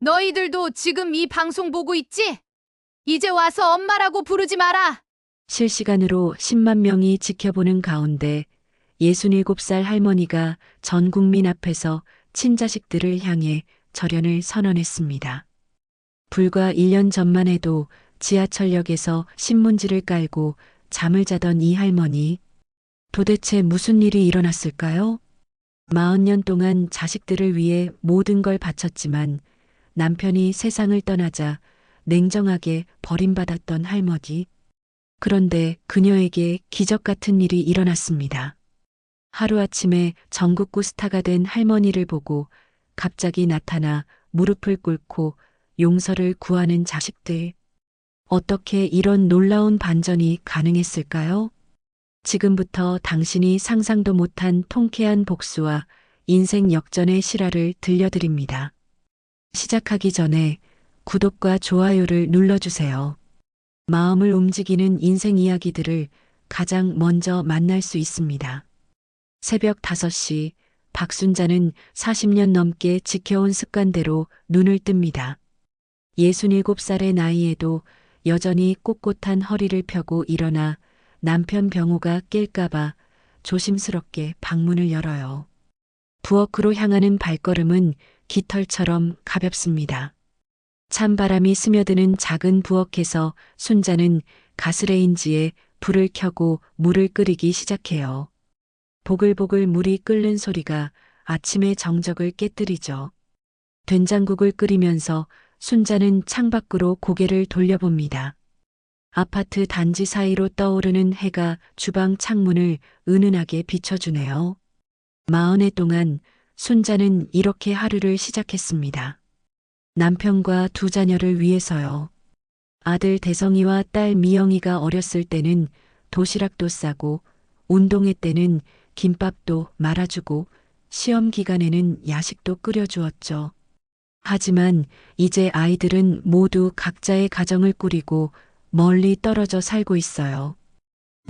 너희들도 지금 이 방송 보고 있지? 이제 와서 엄마라고 부르지 마라. 실시간으로 10만 명이 지켜보는 가운데 67살 할머니가 전 국민 앞에서 친자식들을 향해 절연을 선언했습니다. 불과 1년 전만 해도 지하철역에서 신문지를 깔고 잠을 자던 이 할머니, 도대체 무슨 일이 일어났을까요? 40년 동안 자식들을 위해 모든 걸 바쳤지만 남편이 세상을 떠나자 냉정하게 버림받았던 할머니. 그런데 그녀에게 기적 같은 일이 일어났습니다. 하루아침에 전국구 스타가 된 할머니를 보고 갑자기 나타나 무릎을 꿇고 용서를 구하는 자식들. 어떻게 이런 놀라운 반전이 가능했을까요? 지금부터 당신이 상상도 못한 통쾌한 복수와 인생 역전의 실화를 들려드립니다. 시작하기 전에 구독과 좋아요를 눌러주세요. 마음을 움직이는 인생 이야기들을 가장 먼저 만날 수 있습니다. 새벽 5시, 박순자는 40년 넘게 지켜온 습관대로 눈을 뜹니다. 67살의 나이에도 여전히 꼿꼿한 허리를 펴고 일어나 남편 병호가 깰까봐 조심스럽게 방문을 열어요. 부엌으로 향하는 발걸음은 깃털처럼 가볍습니다. 찬바람이 스며드는 작은 부엌에서 순자는 가스레인지에 불을 켜고 물을 끓이기 시작해요. 보글보글 물이 끓는 소리가 아침의 정적을 깨뜨리죠. 된장국을 끓이면서 순자는 창밖으로 고개를 돌려봅니다. 아파트 단지 사이로 떠오르는 해가 주방 창문을 은은하게 비춰주네요. 40해 동안 순자는 이렇게 하루를 시작했습니다. 남편과 두 자녀를 위해서요. 아들 대성이와 딸 미영이가 어렸을 때는 도시락도 싸고 운동회 때는 김밥도 말아주고 시험 기간에는 야식도 끓여주었죠. 하지만 이제 아이들은 모두 각자의 가정을 꾸리고 멀리 떨어져 살고 있어요.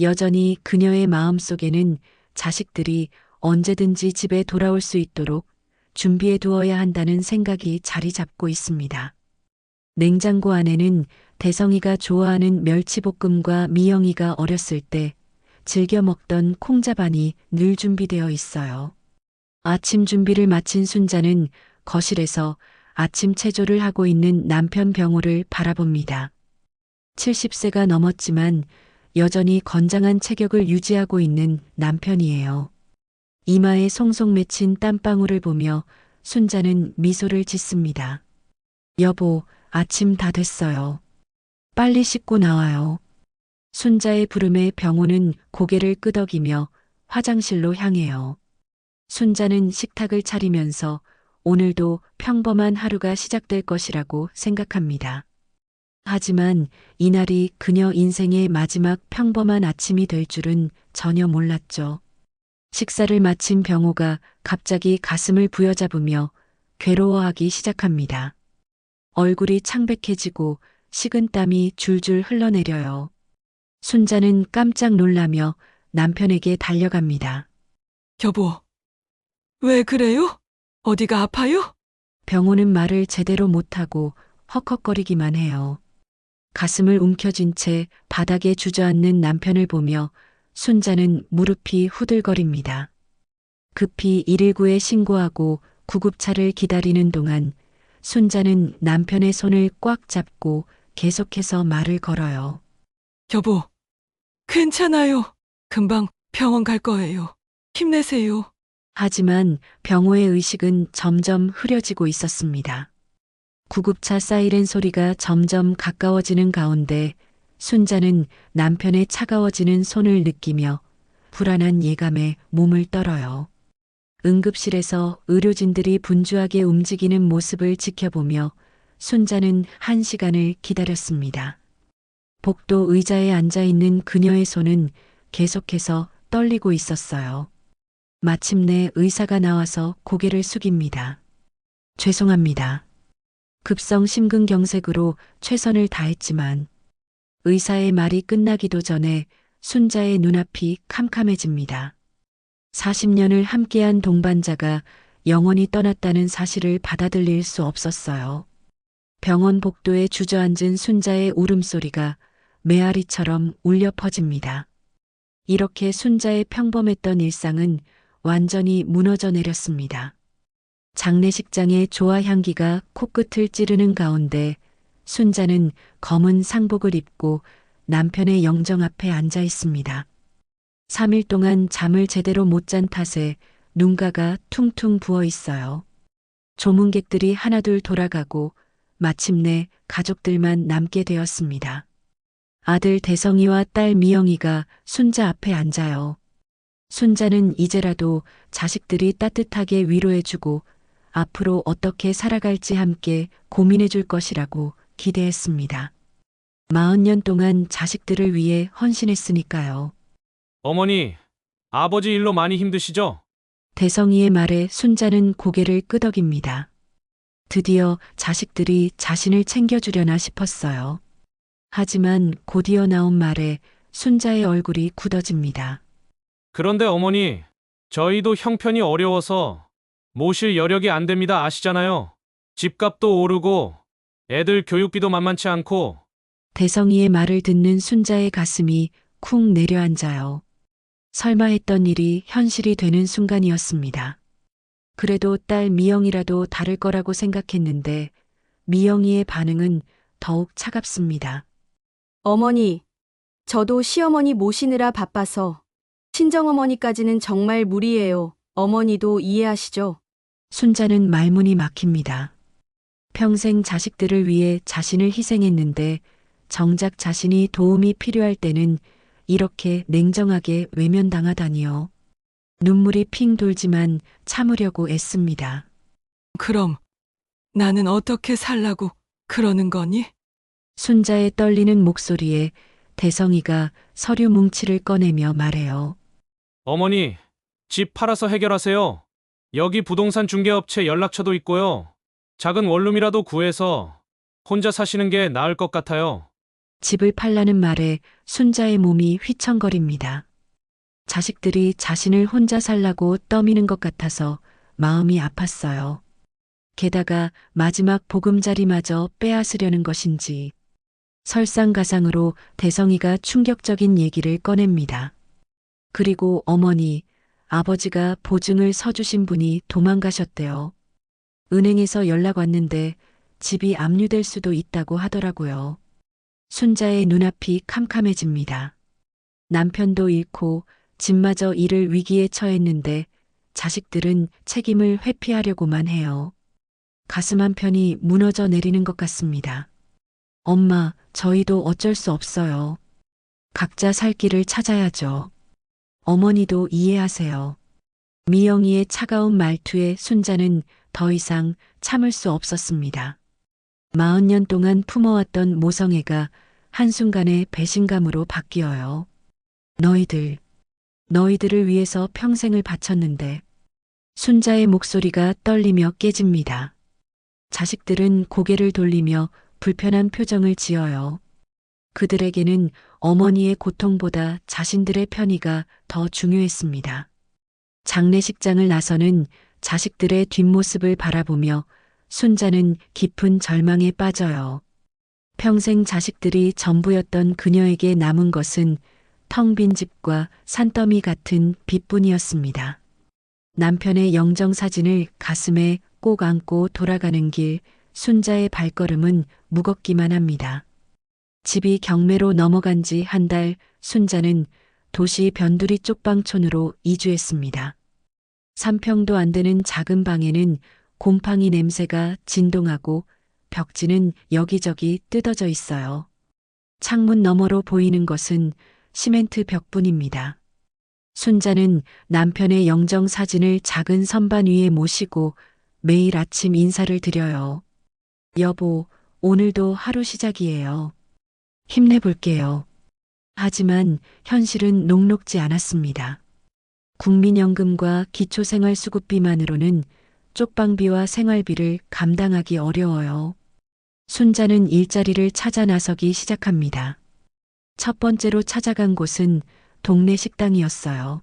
여전히 그녀의 마음속에는 자식들이 언제든지 집에 돌아올 수 있도록 준비해 두어야 한다는 생각이 자리 잡고 있습니다. 냉장고 안에는 대성이가 좋아하는 멸치볶음과 미영이가 어렸을 때 즐겨 먹던 콩자반이 늘 준비되어 있어요. 아침 준비를 마친 순자는 거실에서 아침 체조를 하고 있는 남편 병호를 바라봅니다. 70세가 넘었지만 여전히 건장한 체격을 유지하고 있는 남편이에요. 이마에 송송 맺힌 땀방울을 보며 순자는 미소를 짓습니다. 여보, 아침 다 됐어요. 빨리 씻고 나와요. 순자의 부름에 병호는 고개를 끄덕이며 화장실로 향해요. 순자는 식탁을 차리면서 오늘도 평범한 하루가 시작될 것이라고 생각합니다. 하지만 이날이 그녀 인생의 마지막 평범한 아침이 될 줄은 전혀 몰랐죠. 식사를 마친 병호가 갑자기 가슴을 부여잡으며 괴로워하기 시작합니다. 얼굴이 창백해지고 식은땀이 줄줄 흘러내려요. 순자는 깜짝 놀라며 남편에게 달려갑니다. 여보, 왜 그래요? 어디가 아파요? 병호는 말을 제대로 못하고 헉헉거리기만 해요. 가슴을 움켜쥔 채 바닥에 주저앉는 남편을 보며 순자는 무릎이 후들거립니다. 급히 119에 신고하고 구급차를 기다리는 동안 순자는 남편의 손을 꽉 잡고 계속해서 말을 걸어요. 여보, 괜찮아요. 금방 병원 갈 거예요. 힘내세요. 하지만 병호의 의식은 점점 흐려지고 있었습니다. 구급차 사이렌 소리가 점점 가까워지는 가운데 순자는 남편의 차가워지는 손을 느끼며 불안한 예감에 몸을 떨어요. 응급실에서 의료진들이 분주하게 움직이는 모습을 지켜보며 순자는 1시간을 기다렸습니다. 복도 의자에 앉아 있는 그녀의 손은 계속해서 떨리고 있었어요. 마침내 의사가 나와서 고개를 숙입니다. 죄송합니다. 급성 심근경색으로 최선을 다했지만 의사의 말이 끝나기도 전에 순자의 눈앞이 캄캄해집니다. 40년을 함께한 동반자가 영원히 떠났다는 사실을 받아들일 수 없었어요. 병원 복도에 주저앉은 순자의 울음소리가 메아리처럼 울려 퍼집니다. 이렇게 순자의 평범했던 일상은 완전히 무너져 내렸습니다. 장례식장의 조화 향기가 코끝을 찌르는 가운데 순자는 검은 상복을 입고 남편의 영정 앞에 앉아 있습니다. 3일 동안 잠을 제대로 못 잔 탓에 눈가가 퉁퉁 부어 있어요. 조문객들이 하나둘 돌아가고 마침내 가족들만 남게 되었습니다. 아들 대성이와 딸 미영이가 순자 앞에 앉아요. 순자는 이제라도 자식들이 따뜻하게 위로해주고 앞으로 어떻게 살아갈지 함께 고민해 줄 것이라고 기대했습니다. 40년 동안 자식들을 위해 헌신했으니까요. 어머니, 아버지 일로 많이 힘드시죠? 대성이의 말에 순자는 고개를 끄덕입니다. 드디어 자식들이 자신을 챙겨주려나 싶었어요. 하지만 곧이어 나온 말에 순자의 얼굴이 굳어집니다. 그런데 어머니, 저희도 형편이 어려워서 모실 여력이 안 됩니다. 아시잖아요. 집값도 오르고 애들 교육비도 만만치 않고. 대성이의 말을 듣는 순자의 가슴이 쿵 내려앉아요. 설마 했던 일이 현실이 되는 순간이었습니다. 그래도 딸 미영이라도 다를 거라고 생각했는데 미영이의 반응은 더욱 차갑습니다. 어머니, 저도 시어머니 모시느라 바빠서 친정어머니까지는 정말 무리예요. 어머니도 이해하시죠? 순자는 말문이 막힙니다. 평생 자식들을 위해 자신을 희생했는데 정작 자신이 도움이 필요할 때는 이렇게 냉정하게 외면당하다니요. 눈물이 핑 돌지만 참으려고 애씁니다. 그럼 나는 어떻게 살라고 그러는 거니? 순자의 떨리는 목소리에 대성이가 서류 뭉치를 꺼내며 말해요. 어머니, 집 팔아서 해결하세요. 여기 부동산 중개업체 연락처도 있고요. 작은 원룸이라도 구해서 혼자 사시는 게 나을 것 같아요. 집을 팔라는 말에 순자의 몸이 휘청거립니다. 자식들이 자신을 혼자 살라고 떠미는 것 같아서 마음이 아팠어요. 게다가 마지막 보금자리마저 빼앗으려는 것인지 설상가상으로 대성이가 충격적인 얘기를 꺼냅니다. 그리고 어머니, 아버지가 보증을 서주신 분이 도망가셨대요. 은행에서 연락 왔는데 집이 압류될 수도 있다고 하더라고요. 순자의 눈앞이 캄캄해집니다. 남편도 잃고 집마저 잃을 위기에 처했는데 자식들은 책임을 회피하려고만 해요. 가슴 한편이 무너져 내리는 것 같습니다. 엄마, 저희도 어쩔 수 없어요. 각자 살 길을 찾아야죠. 어머니도 이해하세요. 미영이의 차가운 말투에 순자는 더 이상 참을 수 없었습니다. 40년 동안 품어왔던 모성애가 한순간에 배신감으로 바뀌어요. 너희들을 위해서 평생을 바쳤는데. 순자의 목소리가 떨리며 깨집니다. 자식들은 고개를 돌리며 불편한 표정을 지어요. 그들에게는 어머니의 고통보다 자신들의 편의가 더 중요했습니다. 장례식장을 나서는 자식들의 뒷모습을 바라보며 순자는 깊은 절망에 빠져요. 평생 자식들이 전부였던 그녀에게 남은 것은 텅 빈 집과 산더미 같은 빚뿐이었습니다. 남편의 영정사진을 가슴에 꼭 안고 돌아가는 길, 순자의 발걸음은 무겁기만 합니다. 집이 경매로 넘어간 지 한 달, 순자는 도시 변두리 쪽방촌으로 이주했습니다. 3평도 안 되는 작은 방에는 곰팡이 냄새가 진동하고 벽지는 여기저기 뜯어져 있어요. 창문 너머로 보이는 것은 시멘트 벽뿐입니다. 순자는 남편의 영정 사진을 작은 선반 위에 모시고 매일 아침 인사를 드려요. 여보, 오늘도 하루 시작이에요. 힘내볼게요. 하지만 현실은 녹록지 않았습니다. 국민연금과 기초생활수급비만으로는 쪽방비와 생활비를 감당하기 어려워요. 순자는 일자리를 찾아 나서기 시작합니다. 첫 번째로 찾아간 곳은 동네 식당이었어요.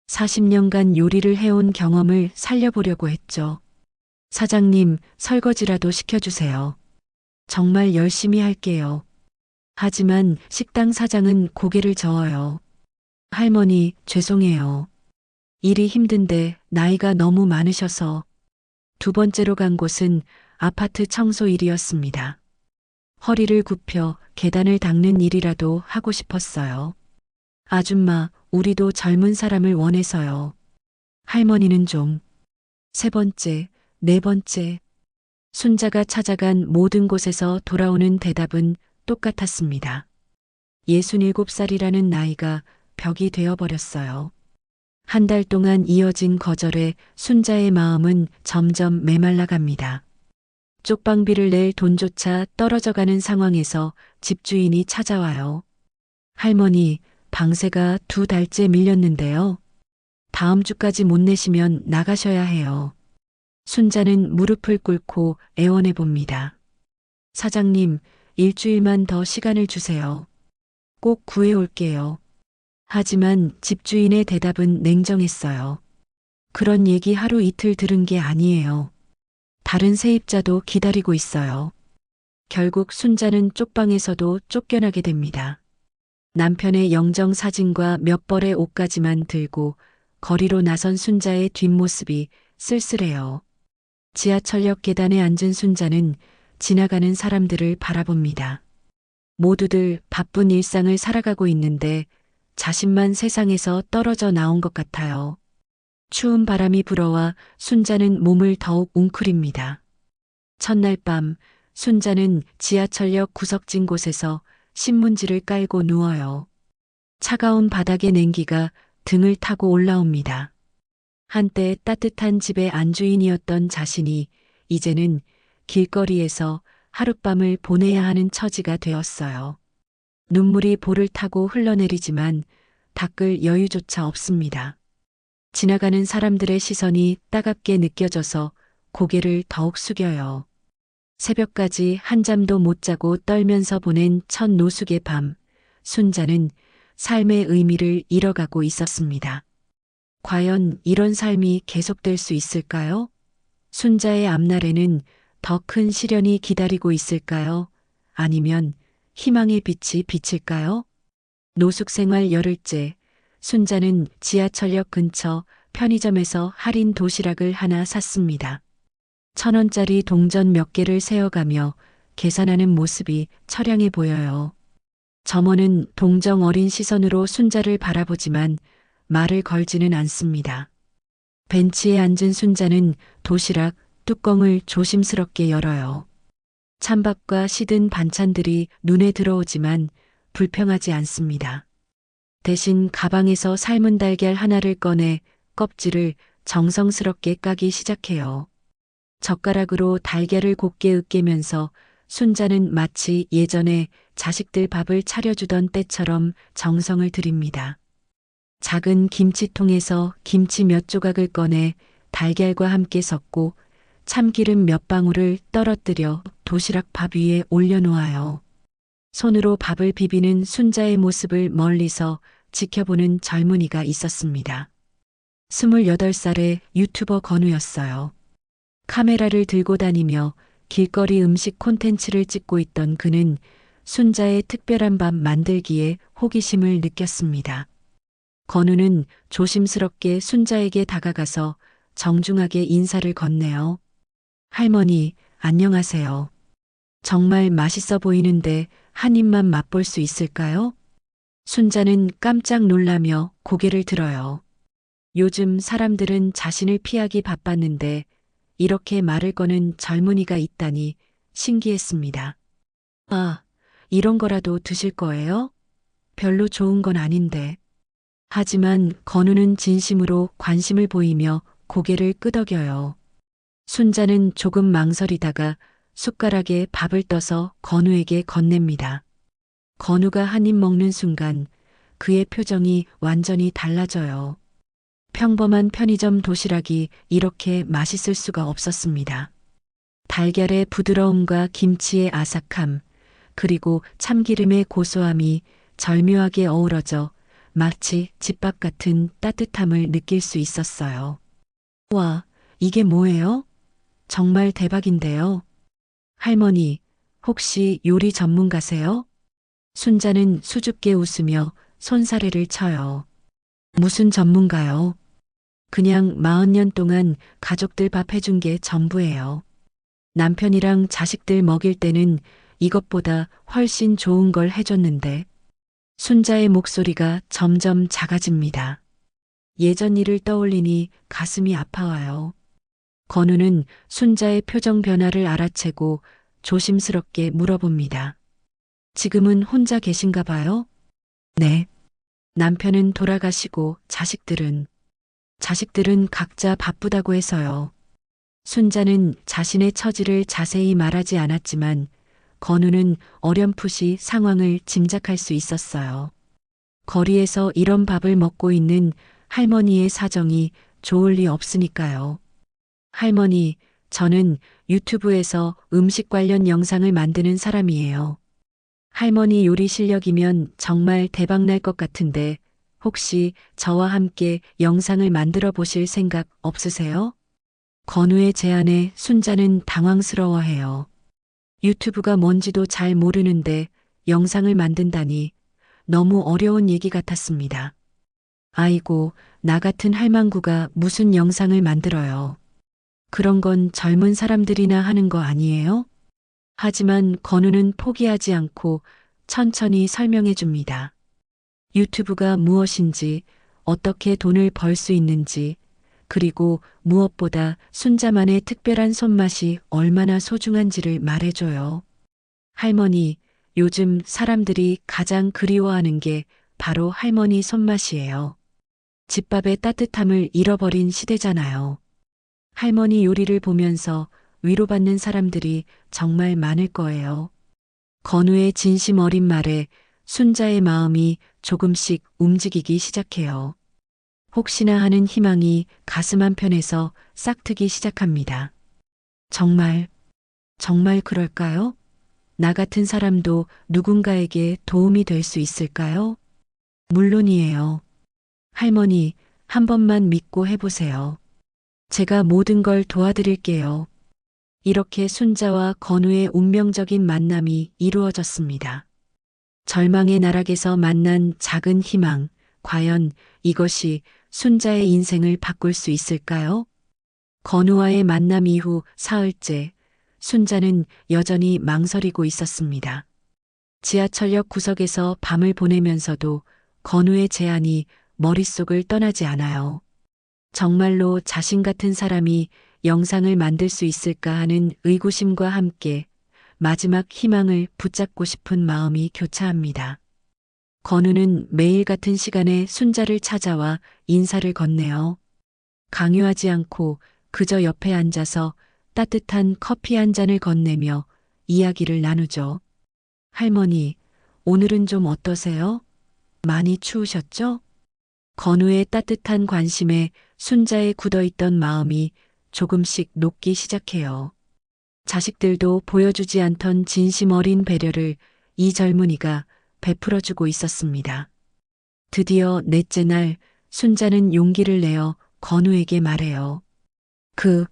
40년간 요리를 해온 경험을 살려보려고 했죠. 사장님, 설거지라도 시켜주세요. 정말 열심히 할게요. 하지만 식당 사장은 고개를 저어요. 할머니, 죄송해요. 일이 힘든데 나이가 너무 많으셔서. 두 번째로 간 곳은 아파트 청소 일이었습니다. 허리를 굽혀 계단을 닦는 일이라도 하고 싶었어요. 아줌마, 우리도 젊은 사람을 원해서요. 할머니는 좀. 세 번째, 네 번째. 순자가 찾아간 모든 곳에서 돌아오는 대답은 똑같았습니다. 67살이라는 나이가 벽이 되어버렸어요. 한 달 동안 이어진 거절에 순자의 마음은 점점 메말라갑니다. 쪽방비를 낼 돈조차 떨어져가는 상황에서 집주인이 찾아와요. 할머니, 방세가 2달째 밀렸는데요. 다음 주까지 못 내시면 나가셔야 해요. 순자는 무릎을 꿇고 애원해 봅니다. 사장님, 일주일만 더 시간을 주세요. 꼭 구해올게요. 하지만 집주인의 대답은 냉정했어요. 그런 얘기 하루 이틀 들은 게 아니에요. 다른 세입자도 기다리고 있어요. 결국 순자는 쪽방에서도 쫓겨나게 됩니다. 남편의 영정 사진과 몇 벌의 옷까지만 들고 거리로 나선 순자의 뒷모습이 쓸쓸해요. 지하철역 계단에 앉은 순자는 지나가는 사람들을 바라봅니다. 모두들 바쁜 일상을 살아가고 있는데 자신만 세상에서 떨어져 나온 것 같아요. 추운 바람이 불어와 순자는 몸을 더욱 웅크립니다. 첫날 밤 순자는 지하철역 구석진 곳에서 신문지를 깔고 누워요. 차가운 바닥의 냉기가 등을 타고 올라옵니다. 한때 따뜻한 집의 안주인이었던 자신이 이제는 길거리에서 하룻밤을 보내야 하는 처지가 되었어요. 눈물이 볼을 타고 흘러내리지만 닦을 여유조차 없습니다. 지나가는 사람들의 시선이 따갑게 느껴져서 고개를 더욱 숙여요. 새벽까지 한잠도 못 자고 떨면서 보낸 첫 노숙의 밤, 순자는 삶의 의미를 잃어가고 있었습니다. 과연 이런 삶이 계속될 수 있을까요? 순자의 앞날에는 더 큰 시련이 기다리고 있을까요? 아니면 희망의 빛이 비칠까요? 노숙 생활 열흘째, 순자는 지하철역 근처 편의점에서 할인 도시락을 하나 샀습니다. 1,000원짜리 동전 몇 개를 세어가며 계산하는 모습이 처량해 보여요. 점원은 동정 어린 시선으로 순자를 바라보지만 말을 걸지는 않습니다. 벤치에 앉은 순자는 도시락 뚜껑을 조심스럽게 열어요. 찬밥과 시든 반찬들이 눈에 들어오지만 불평하지 않습니다. 대신 가방에서 삶은 달걀 하나를 꺼내 껍질을 정성스럽게 까기 시작해요. 젓가락으로 달걀을 곱게 으깨면서 순자는 마치 예전에 자식들 밥을 차려주던 때처럼 정성을 들입니다. 작은 김치통에서 김치 몇 조각을 꺼내 달걀과 함께 섞고 참기름 몇 방울을 떨어뜨려 도시락 밥 위에 올려놓아요. 손으로 밥을 비비는 순자의 모습을 멀리서 지켜보는 젊은이가 있었습니다. 28살의 유튜버 건우였어요. 카메라를 들고 다니며 길거리 음식 콘텐츠를 찍고 있던 그는 순자의 특별한 밥 만들기에 호기심을 느꼈습니다. 건우는 조심스럽게 순자에게 다가가서 정중하게 인사를 건네요. 할머니, 안녕하세요. 정말 맛있어 보이는데 한 입만 맛볼 수 있을까요? 순자는 깜짝 놀라며 고개를 들어요. 요즘 사람들은 자신을 피하기 바빴는데 이렇게 말을 거는 젊은이가 있다니 신기했습니다. 아, 이런 거라도 드실 거예요? 별로 좋은 건 아닌데. 하지만 건우는 진심으로 관심을 보이며 고개를 끄덕여요. 순자는 조금 망설이다가 숟가락에 밥을 떠서 건우에게 건넵니다. 건우가 한 입 먹는 순간 그의 표정이 완전히 달라져요. 평범한 편의점 도시락이 이렇게 맛있을 수가 없었습니다. 달걀의 부드러움과 김치의 아삭함, 그리고 참기름의 고소함이 절묘하게 어우러져 마치 집밥 같은 따뜻함을 느낄 수 있었어요. 와, 이게 뭐예요? 정말 대박인데요. 할머니, 혹시 요리 전문가세요? 순자는 수줍게 웃으며 손사래를 쳐요. 무슨 전문가요? 그냥 40년 동안 가족들 밥 해준 게 전부예요. 남편이랑 자식들 먹일 때는 이것보다 훨씬 좋은 걸 해줬는데. 순자의 목소리가 점점 작아집니다. 예전 일을 떠올리니 가슴이 아파와요. 건우는 순자의 표정 변화를 알아채고 조심스럽게 물어봅니다. 지금은 혼자 계신가 봐요? 네. 남편은 돌아가시고 자식들은 각자 바쁘다고 해서요. 순자는 자신의 처지를 자세히 말하지 않았지만 건우는 어렴풋이 상황을 짐작할 수 있었어요. 거리에서 이런 밥을 먹고 있는 할머니의 사정이 좋을 리 없으니까요. 할머니, 저는 유튜브에서 음식 관련 영상을 만드는 사람이에요. 할머니 요리 실력이면 정말 대박날 것 같은데 혹시 저와 함께 영상을 만들어 보실 생각 없으세요? 건우의 제안에 순자는 당황스러워해요. 유튜브가 뭔지도 잘 모르는데 영상을 만든다니 너무 어려운 얘기 같았습니다. 아이고, 나 같은 할망구가 무슨 영상을 만들어요. 그런 건 젊은 사람들이나 하는 거 아니에요? 하지만 건우는 포기하지 않고 천천히 설명해 줍니다. 유튜브가 무엇인지, 어떻게 돈을 벌 수 있는지, 그리고 무엇보다 순자만의 특별한 손맛이 얼마나 소중한지를 말해줘요. 할머니, 요즘 사람들이 가장 그리워하는 게 바로 할머니 손맛이에요. 집밥의 따뜻함을 잃어버린 시대잖아요. 할머니 요리를 보면서 위로받는 사람들이 정말 많을 거예요. 건우의 진심 어린 말에 순자의 마음이 조금씩 움직이기 시작해요. 혹시나 하는 희망이 가슴 한편에서 싹트기 시작합니다. 정말 그럴까요? 나 같은 사람도 누군가에게 도움이 될 수 있을까요? 물론이에요. 할머니, 한 번만 믿고 해보세요. 제가 모든 걸 도와드릴게요. 이렇게 순자와 건우의 운명적인 만남이 이루어졌습니다. 절망의 나락에서 만난 작은 희망, 과연 이것이 순자의 인생을 바꿀 수 있을까요? 건우와의 만남 이후 사흘째, 순자는 여전히 망설이고 있었습니다. 지하철역 구석에서 밤을 보내면서도 건우의 제안이 머릿속을 떠나지 않아요. 정말로 자신 같은 사람이 영상을 만들 수 있을까 하는 의구심과 함께 마지막 희망을 붙잡고 싶은 마음이 교차합니다. 건우는 매일 같은 시간에 순자를 찾아와 인사를 건네요. 강요하지 않고 그저 옆에 앉아서 따뜻한 커피 한 잔을 건네며 이야기를 나누죠. 할머니, 오늘은 좀 어떠세요? 많이 추우셨죠? 건우의 따뜻한 관심에 순자의 굳어있던 마음이 조금씩 녹기 시작해요. 자식들도 보여주지 않던 진심 어린 배려를 이 젊은이가 베풀어주고 있었습니다. 드디어 넷째 날 순자는 용기를 내어 건우에게 말해요. 그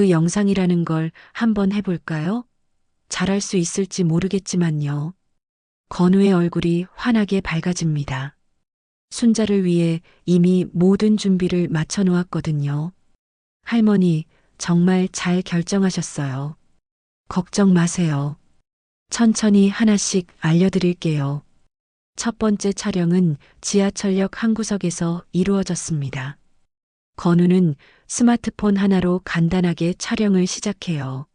영상이라는 걸 한번 해볼까요? 잘할 수 있을지 모르겠지만요. 건우의 얼굴이 환하게 밝아집니다. 순자를 위해 이미 모든 준비를 마쳐 놓았거든요. 할머니, 정말 잘 결정하셨어요. 걱정 마세요. 천천히 하나씩 알려드릴게요. 첫 번째 촬영은 지하철역 한 구석에서 이루어졌습니다. 건우는 스마트폰 하나로 간단하게 촬영을 시작해요.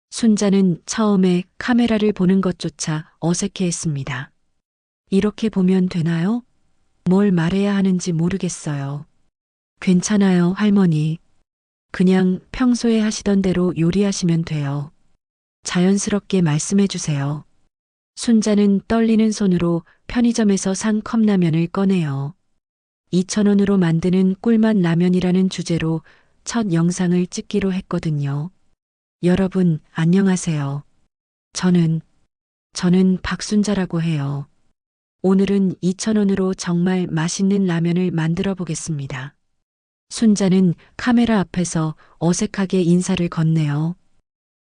순자는 처음에 카메라를 보는 것조차 어색해했습니다. 이렇게 보면 되나요? 뭘 말해야 하는지 모르겠어요. 괜찮아요, 할머니. 그냥 평소에 하시던 대로 요리하시면 돼요. 자연스럽게 말씀해 주세요. 순자는 떨리는 손으로 편의점에서 산 컵라면을 꺼내요. 2,000원으로 만드는 꿀맛 라면이라는 주제로 첫 영상을 찍기로 했거든요. 여러분, 안녕하세요. 저는 박순자라고 해요. 오늘은 2,000원으로 정말 맛있는 라면을 만들어 보겠습니다. 순자는 카메라 앞에서 어색하게 인사를 건네요.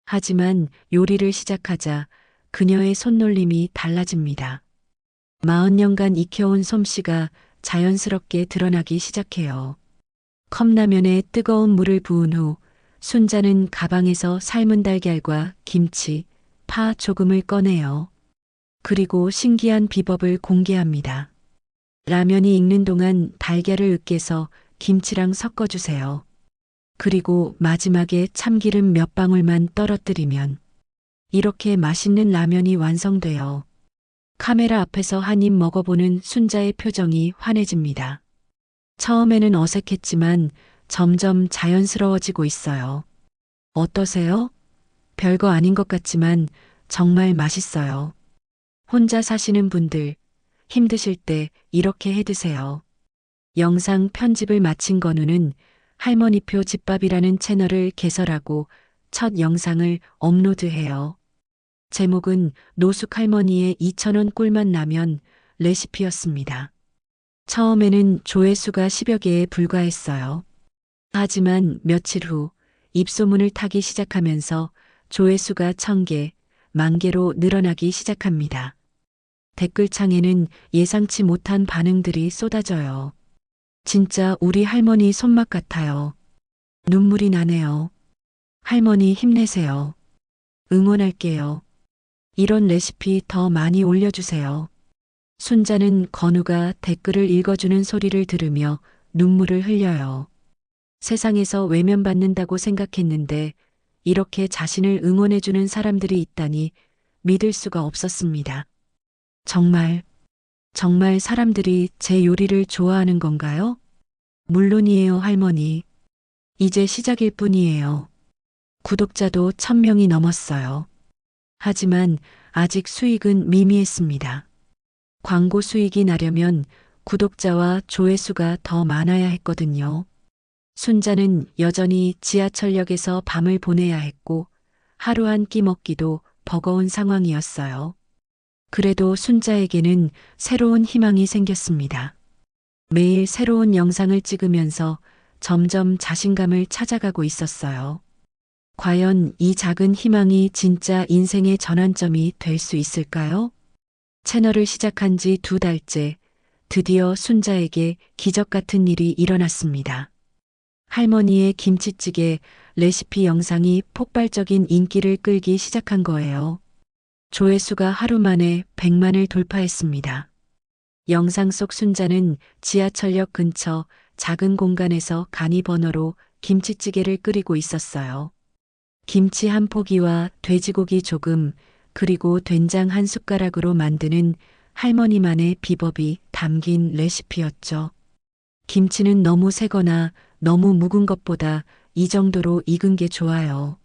하지만 요리를 시작하자 그녀의 손놀림이 달라집니다. 40년간 익혀온 솜씨가 자연스럽게 드러나기 시작해요. 컵라면에 뜨거운 물을 부은 후 순자는 가방에서 삶은 달걀과 김치, 파 조금을 꺼내요. 그리고 신기한 비법을 공개합니다. 라면이 익는 동안 달걀을 으깨서 김치랑 섞어주세요. 그리고 마지막에 참기름 몇 방울만 떨어뜨리면 이렇게 맛있는 라면이 완성돼요. 카메라 앞에서 한 입 먹어보는 순자의 표정이 환해집니다. 처음에는 어색했지만 점점 자연스러워지고 있어요. 어떠세요? 별거 아닌 것 같지만 정말 맛있어요. 혼자 사시는 분들, 힘드실 때 이렇게 해 드세요. 영상 편집을 마친 건우는 할머니표 집밥이라는 채널을 개설하고 첫 영상을 업로드해요. 제목은 노숙 할머니의 2,000원 꿀맛 라면 레시피였습니다. 처음에는 조회수가 10여 개에 불과했어요. 하지만 며칠 후 입소문을 타기 시작하면서 조회수가 1,000개, 10,000개로 늘어나기 시작합니다. 댓글창에는 예상치 못한 반응들이 쏟아져요. 진짜 우리 할머니 손맛 같아요. 눈물이 나네요. 할머니 힘내세요. 응원할게요. 이런 레시피 더 많이 올려주세요. 순자는 건우가 댓글을 읽어주는 소리를 들으며 눈물을 흘려요. 세상에서 외면받는다고 생각했는데 이렇게 자신을 응원해주는 사람들이 있다니 믿을 수가 없었습니다. 정말 사람들이 제 요리를 좋아하는 건가요? 물론이에요, 할머니. 이제 시작일 뿐이에요. 구독자도 1,000명이 넘었어요. 하지만 아직 수익은 미미했습니다. 광고 수익이 나려면 구독자와 조회수가 더 많아야 했거든요. 순자는 여전히 지하철역에서 밤을 보내야 했고 하루 한 끼 먹기도 버거운 상황이었어요. 그래도 순자에게는 새로운 희망이 생겼습니다. 매일 새로운 영상을 찍으면서 점점 자신감을 찾아가고 있었어요. 과연 이 작은 희망이 진짜 인생의 전환점이 될 수 있을까요? 채널을 시작한 지 2달째 드디어 순자에게 기적 같은 일이 일어났습니다. 할머니의 김치찌개 레시피 영상이 폭발적인 인기를 끌기 시작한 거예요. 조회수가 하루 만에 100만을 돌파했습니다. 영상 속 순자는 지하철역 근처 작은 공간에서 간이 버너로 김치찌개를 끓이고 있었어요. 김치 한 포기와 돼지고기 조금, 그리고 된장 한 숟가락으로 만드는 할머니만의 비법이 담긴 레시피였죠. 김치는 너무 새거나 너무 묵은 것보다 이 정도로 익은 게 좋아요.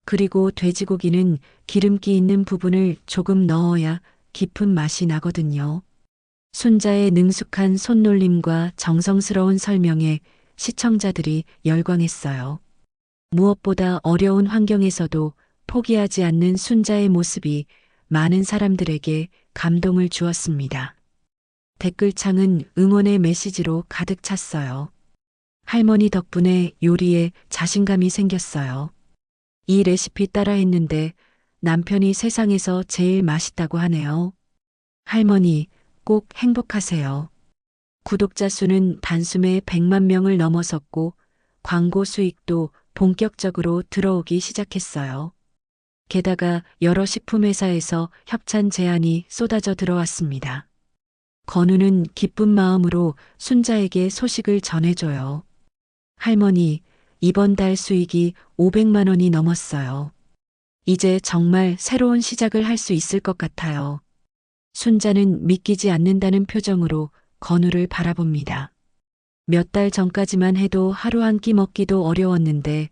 그리고 돼지고기는 기름기 있는 부분을 조금 넣어야 깊은 맛이 나거든요. 순자의 능숙한 손놀림과 정성스러운 설명에 시청자들이 열광했어요. 무엇보다 어려운 환경에서도 포기하지 않는 순자의 모습이 많은 사람들에게 감동을 주었습니다. 댓글창은 응원의 메시지로 가득 찼어요. 할머니 덕분에 요리에 자신감이 생겼어요. 이 레시피 따라 했는데 남편이 세상에서 제일 맛있다고 하네요. 할머니, 꼭 행복하세요. 구독자 수는 단숨에 100만 명을 넘어섰고 광고 수익도 본격적으로 들어오기 시작했어요. 게다가 여러 식품회사에서 협찬 제안이 쏟아져 들어왔습니다. 건우는 기쁜 마음으로 순자에게 소식을 전해줘요. 할머니, 이번 달 수익이 500만 원이 넘었어요. 이제 정말 새로운 시작을 할 수 있을 것 같아요. 순자는 믿기지 않는다는 표정으로 건우를 바라봅니다. 몇 달 전까지만 해도 하루 한 끼 먹기도 어려웠는데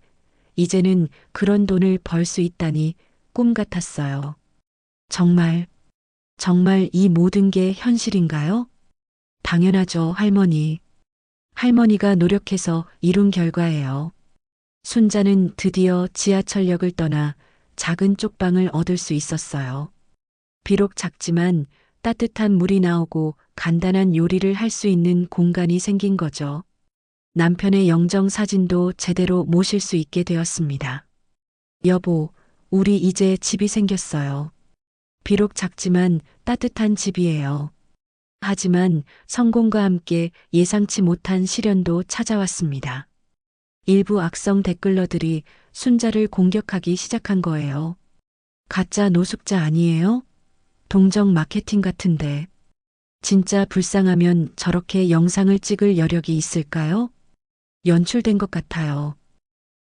이제는 그런 돈을 벌 수 있다니 꿈 같았어요. 정말 이 모든 게 현실인가요? 당연하죠, 할머니. 할머니가 노력해서 이룬 결과예요. 순자는 드디어 지하철역을 떠나 작은 쪽방을 얻을 수 있었어요. 비록 작지만 따뜻한 물이 나오고 간단한 요리를 할 수 있는 공간이 생긴 거죠. 남편의 영정 사진도 제대로 모실 수 있게 되었습니다. 여보, 우리 이제 집이 생겼어요. 비록 작지만 따뜻한 집이에요. 하지만 성공과 함께 예상치 못한 시련도 찾아왔습니다. 일부 악성 댓글러들이 순자를 공격하기 시작한 거예요. 가짜 노숙자 아니에요? 동정 마케팅 같은데. 진짜 불쌍하면 저렇게 영상을 찍을 여력이 있을까요? 연출된 것 같아요.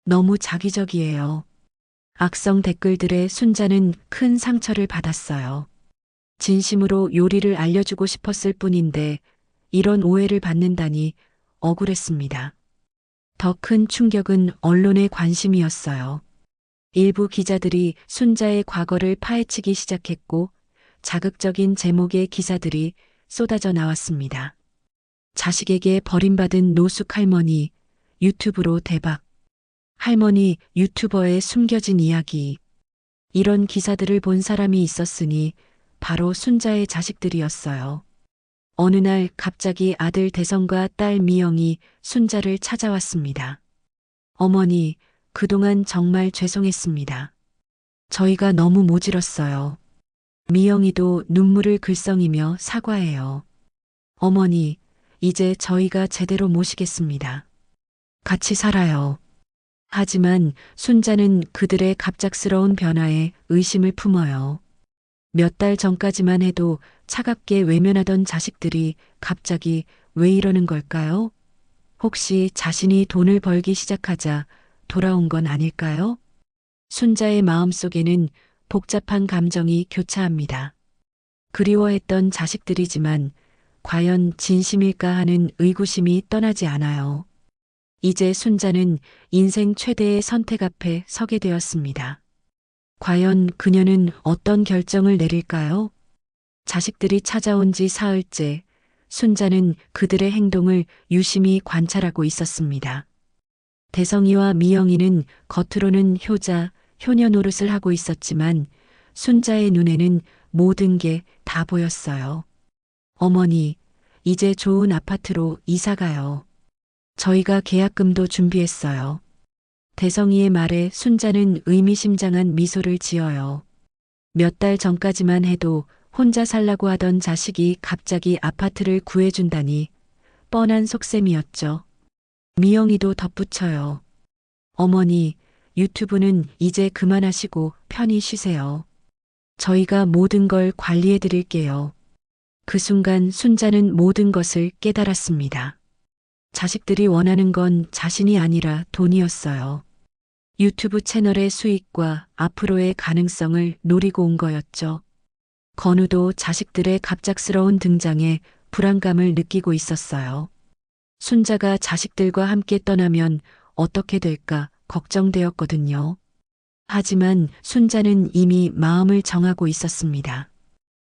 너무 자기적이에요. 악성 댓글들의 순자는 큰 상처를 받았어요. 진심으로 요리를 알려주고 싶었을 뿐인데 이런 오해를 받는다니 억울했습니다. 더 큰 충격은 언론의 관심이었어요. 일부 기자들이 순자의 과거를 파헤치기 시작했고 자극적인 제목의 기사들이 쏟아져 나왔습니다. 자식에게 버림받은 노숙 할머니, 유튜브로 대박. 할머니 유튜버의 숨겨진 이야기. 이런 기사들을 본 사람이 있었으니 바로 순자의 자식들이었어요. 어느 날 갑자기 아들 대성과 딸 미영이 순자를 찾아왔습니다. 어머니, 그동안 정말 죄송했습니다. 저희가 너무 모질었어요. 미영이도 눈물을 글썽이며 사과해요. 어머니, 이제 저희가 제대로 모시겠습니다. 같이 살아요. 하지만 순자는 그들의 갑작스러운 변화에 의심을 품어요. 몇 달 전까지만 해도 차갑게 외면하던 자식들이 갑자기 왜 이러는 걸까요? 혹시 자신이 돈을 벌기 시작하자 돌아온 건 아닐까요? 순자의 마음속에는 복잡한 감정이 교차합니다. 그리워했던 자식들이지만 과연 진심일까 하는 의구심이 떠나지 않아요. 이제 순자는 인생 최대의 선택 앞에 서게 되었습니다. 과연 그녀는 어떤 결정을 내릴까요? 자식들이 찾아온 지 사흘째, 순자는 그들의 행동을 유심히 관찰하고 있었습니다. 대성이와 미영이는 겉으로는 효자, 효녀 노릇을 하고 있었지만 순자의 눈에는 모든 게 다 보였어요. 어머니, 이제 좋은 아파트로 이사 가요. 저희가 계약금도 준비했어요. 대성이의 말에 순자는 의미심장한 미소를 지어요. 몇 달 전까지만 해도 혼자 살라고 하던 자식이 갑자기 아파트를 구해준다니 뻔한 속셈이었죠. 미영이도 덧붙여요. 어머니, 유튜브는 이제 그만하시고 편히 쉬세요. 저희가 모든 걸 관리해 드릴게요. 그 순간 순자는 모든 것을 깨달았습니다. 자식들이 원하는 건 자신이 아니라 돈이었어요. 유튜브 채널의 수익과 앞으로의 가능성을 노리고 온 거였죠. 건우도 자식들의 갑작스러운 등장에 불안감을 느끼고 있었어요. 순자가 자식들과 함께 떠나면 어떻게 될까 걱정되었거든요. 하지만 순자는 이미 마음을 정하고 있었습니다.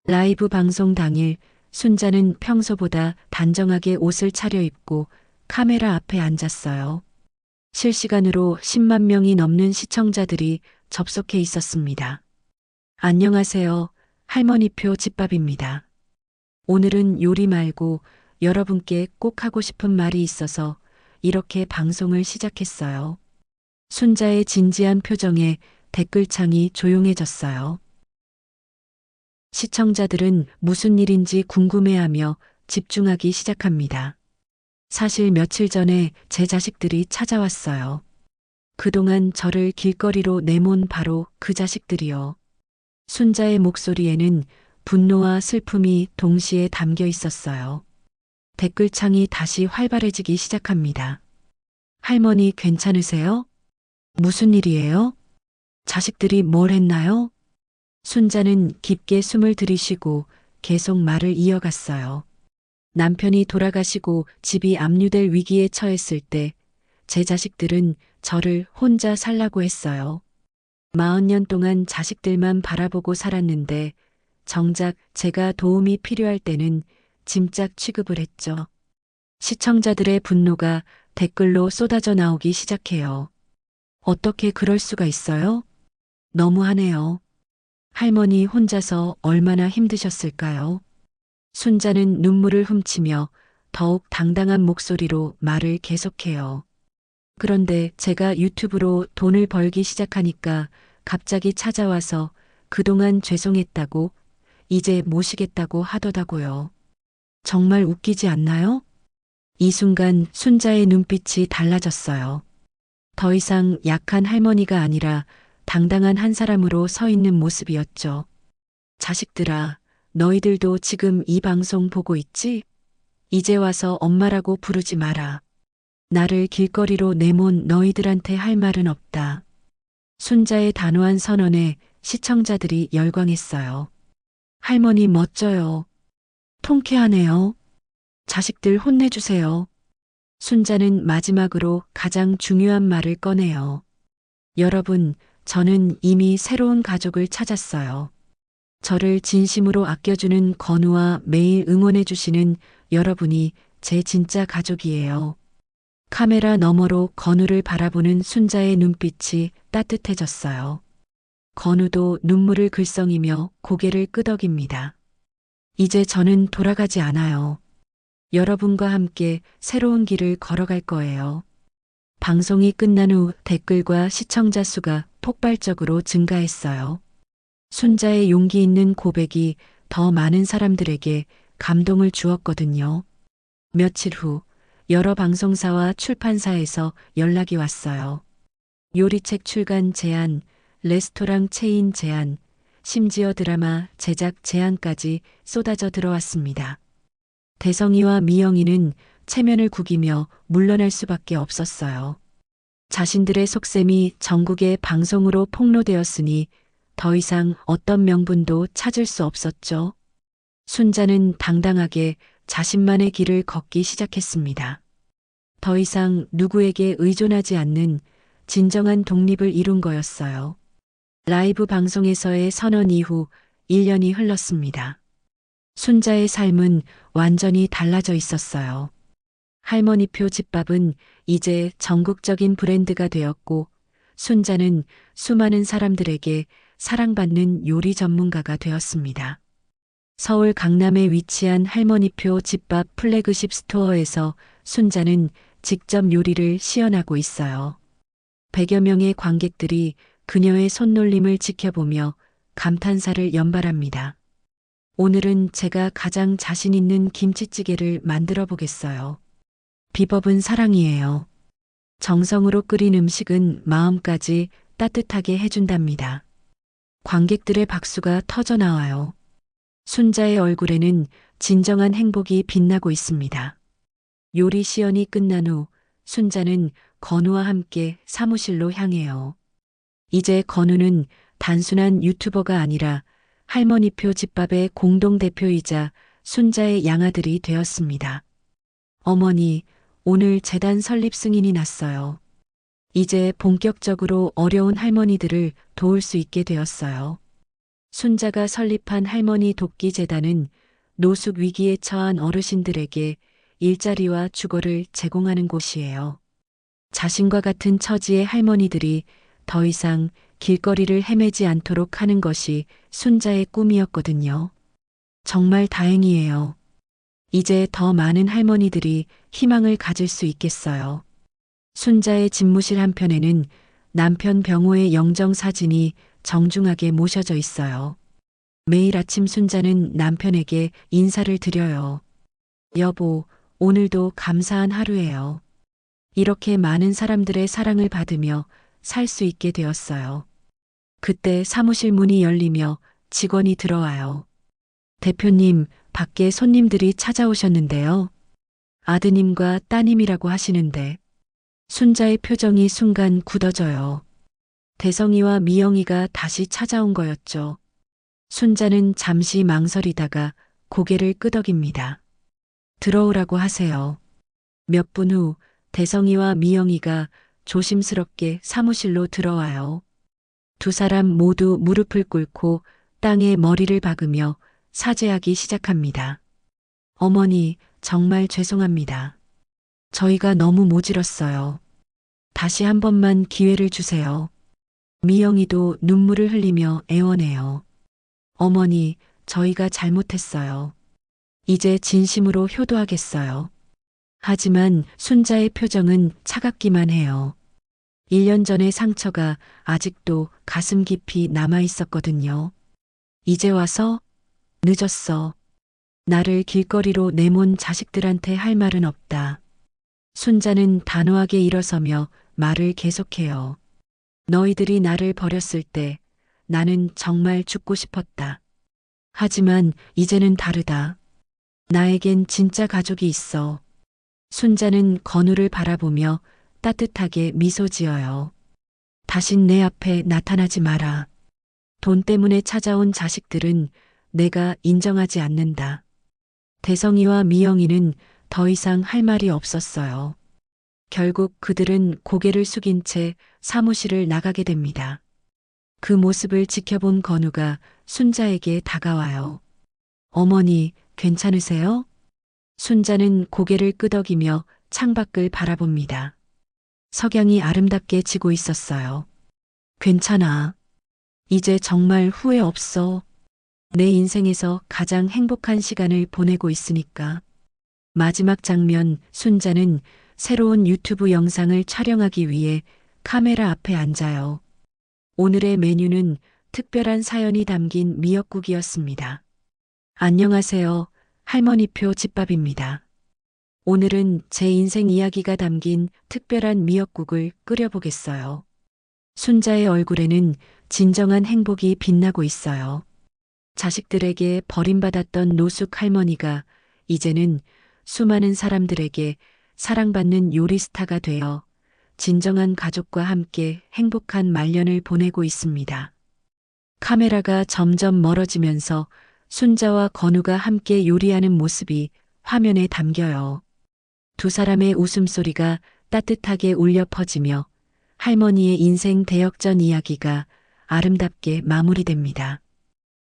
라이브 방송 당일 순자는 평소보다 단정하게 옷을 차려입고 카메라 앞에 앉았어요. 실시간으로 10만 명이 넘는 시청자들이 접속해 있었습니다. 안녕하세요. 할머니표 집밥입니다. 오늘은 요리 말고 여러분께 꼭 하고 싶은 말이 있어서 이렇게 방송을 시작했어요. 순자의 진지한 표정에 댓글창이 조용해졌어요. 시청자들은 무슨 일인지 궁금해하며 집중하기 시작합니다. 사실 며칠 전에 제 자식들이 찾아왔어요. 그동안 저를 길거리로 내몬 바로 그 자식들이요. 순자의 목소리에는 분노와 슬픔이 동시에 담겨 있었어요. 댓글창이 다시 활발해지기 시작합니다. 할머니 괜찮으세요? 무슨 일이에요? 자식들이 뭘 했나요? 순자는 깊게 숨을 들이쉬고 계속 말을 이어갔어요. 남편이 돌아가시고 집이 압류될 위기에 처했을 때 제 자식들은 저를 혼자 살라고 했어요. 40년 동안 자식들만 바라보고 살았는데 정작 제가 도움이 필요할 때는 짐짝 취급을 했죠. 시청자들의 분노가 댓글로 쏟아져 나오기 시작해요. 어떻게 그럴 수가 있어요? 너무하네요. 할머니 혼자서 얼마나 힘드셨을까요? 순자는 눈물을 훔치며 더욱 당당한 목소리로 말을 계속해요. 그런데 제가 유튜브로 돈을 벌기 시작하니까 갑자기 찾아와서 그동안 죄송했다고, 이제 모시겠다고 하더라고요. 정말 웃기지 않나요? 이 순간 순자의 눈빛이 달라졌어요. 더 이상 약한 할머니가 아니라 당당한 한 사람으로 서 있는 모습이었죠. 자식들아, 너희들도 지금 이 방송 보고 있지? 이제 와서 엄마라고 부르지 마라. 나를 길거리로 내몬 너희들한테 할 말은 없다. 순자의 단호한 선언에 시청자들이 열광했어요. 할머니 멋져요. 통쾌하네요. 자식들 혼내주세요. 순자는 마지막으로 가장 중요한 말을 꺼내요. 여러분, 저는 이미 새로운 가족을 찾았어요. 저를 진심으로 아껴주는 건우와 매일 응원해주시는 여러분이 제 진짜 가족이에요. 카메라 너머로 건우를 바라보는 순자의 눈빛이 따뜻해졌어요. 건우도 눈물을 글썽이며 고개를 끄덕입니다. 이제 저는 돌아가지 않아요. 여러분과 함께 새로운 길을 걸어갈 거예요. 방송이 끝난 후 댓글과 시청자 수가 폭발적으로 증가했어요. 순자의 용기 있는 고백이 더 많은 사람들에게 감동을 주었거든요. 며칠 후 여러 방송사와 출판사에서 연락이 왔어요. 요리책 출간 제안, 레스토랑 체인 제안, 심지어 드라마 제작 제안까지 쏟아져 들어왔습니다. 대성이와 미영이는 체면을 구기며 물러날 수밖에 없었어요. 자신들의 속셈이 전국의 방송으로 폭로되었으니 더 이상 어떤 명분도 찾을 수 없었죠. 순자는 당당하게 자신만의 길을 걷기 시작했습니다. 더 이상 누구에게 의존하지 않는 진정한 독립을 이룬 거였어요. 라이브 방송에서의 선언 이후 1년이 흘렀습니다. 순자의 삶은 완전히 달라져 있었어요. 할머니표 집밥은 이제 전국적인 브랜드가 되었고, 순자는 수많은 사람들에게 사랑받는 요리 전문가가 되었습니다. 서울 강남에 위치한 할머니표 집밥 플래그십 스토어에서 순자는 직접 요리를 시연하고 있어요. 100여 명의 관객들이 그녀의 손놀림을 지켜보며 감탄사를 연발합니다. 오늘은 제가 가장 자신 있는 김치찌개를 만들어 보겠어요. 비법은 사랑이에요. 정성으로 끓인 음식은 마음까지 따뜻하게 해준답니다. 관객들의 박수가 터져 나와요. 순자의 얼굴에는 진정한 행복이 빛나고 있습니다. 요리 시연이 끝난 후 순자는 건우와 함께 사무실로 향해요. 이제 건우는 단순한 유튜버가 아니라 할머니표 집밥의 공동대표이자 순자의 양아들이 되었습니다. 어머니, 오늘 재단 설립 승인이 났어요. 이제 본격적으로 어려운 할머니들을 도울 수 있게 되었어요. 순자가 설립한 할머니 돕기 재단은 노숙 위기에 처한 어르신들에게 일자리와 주거를 제공하는 곳이에요. 자신과 같은 처지의 할머니들이 더 이상 길거리를 헤매지 않도록 하는 것이 순자의 꿈이었거든요. 정말 다행이에요. 이제 더 많은 할머니들이 희망을 가질 수 있겠어요. 순자의 집무실 한편에는 남편 병호의 영정 사진이 정중하게 모셔져 있어요. 매일 아침 순자는 남편에게 인사를 드려요. 여보, 오늘도 감사한 하루예요. 이렇게 많은 사람들의 사랑을 받으며 살 수 있게 되었어요. 그때 사무실 문이 열리며 직원이 들어와요. 대표님, 밖에 손님들이 찾아오셨는데요. 아드님과 따님이라고 하시는데. 순자의 표정이 순간 굳어져요. 대성이와 미영이가 다시 찾아온 거였죠. 순자는 잠시 망설이다가 고개를 끄덕입니다. 들어오라고 하세요. 몇 분 후 대성이와 미영이가 조심스럽게 사무실로 들어와요. 두 사람 모두 무릎을 꿇고 땅에 머리를 박으며 사죄하기 시작합니다. 어머니, 정말 죄송합니다. 저희가 너무 모질었어요. 다시 한 번만 기회를 주세요. 미영이도 눈물을 흘리며 애원해요. 어머니, 저희가 잘못했어요. 이제 진심으로 효도하겠어요. 하지만 순자의 표정은 차갑기만 해요. 1년 전의 상처가 아직도 가슴 깊이 남아 있었거든요. 이제 와서? 늦었어. 나를 길거리로 내몬 자식들한테 할 말은 없다. 순자는 단호하게 일어서며 말을 계속해요. 너희들이 나를 버렸을 때 나는 정말 죽고 싶었다. 하지만 이제는 다르다. 나에겐 진짜 가족이 있어. 순자는 건우를 바라보며 따뜻하게 미소 지어요. 다신 내 앞에 나타나지 마라. 돈 때문에 찾아온 자식들은 내가 인정하지 않는다. 대성이와 미영이는 더 이상 할 말이 없었어요. 결국 그들은 고개를 숙인 채 사무실을 나가게 됩니다. 그 모습을 지켜본 건우가 순자에게 다가와요. 어머니, 괜찮으세요? 순자는 고개를 끄덕이며 창밖을 바라봅니다. 석양이 아름답게 지고 있었어요. 괜찮아. 이제 정말 후회 없어. 내 인생에서 가장 행복한 시간을 보내고 있으니까. 마지막 장면, 순자는 새로운 유튜브 영상을 촬영하기 위해 카메라 앞에 앉아요. 오늘의 메뉴는 특별한 사연이 담긴 미역국이었습니다. 안녕하세요. 할머니표 집밥입니다. 오늘은 제 인생 이야기가 담긴 특별한 미역국을 끓여보겠어요. 순자의 얼굴에는 진정한 행복이 빛나고 있어요. 자식들에게 버림받았던 노숙 할머니가 이제는 수많은 사람들에게 사랑받는 요리스타가 되어 진정한 가족과 함께 행복한 말년을 보내고 있습니다. 카메라가 점점 멀어지면서 순자와 건우가 함께 요리하는 모습이 화면에 담겨요. 두 사람의 웃음소리가 따뜻하게 울려 퍼지며 할머니의 인생 대역전 이야기가 아름답게 마무리됩니다.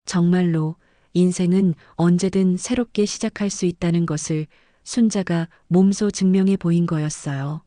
정말로 인생은 언제든 새롭게 시작할 수 있다는 것을 순자가 몸소 증명해 보인 거였어요.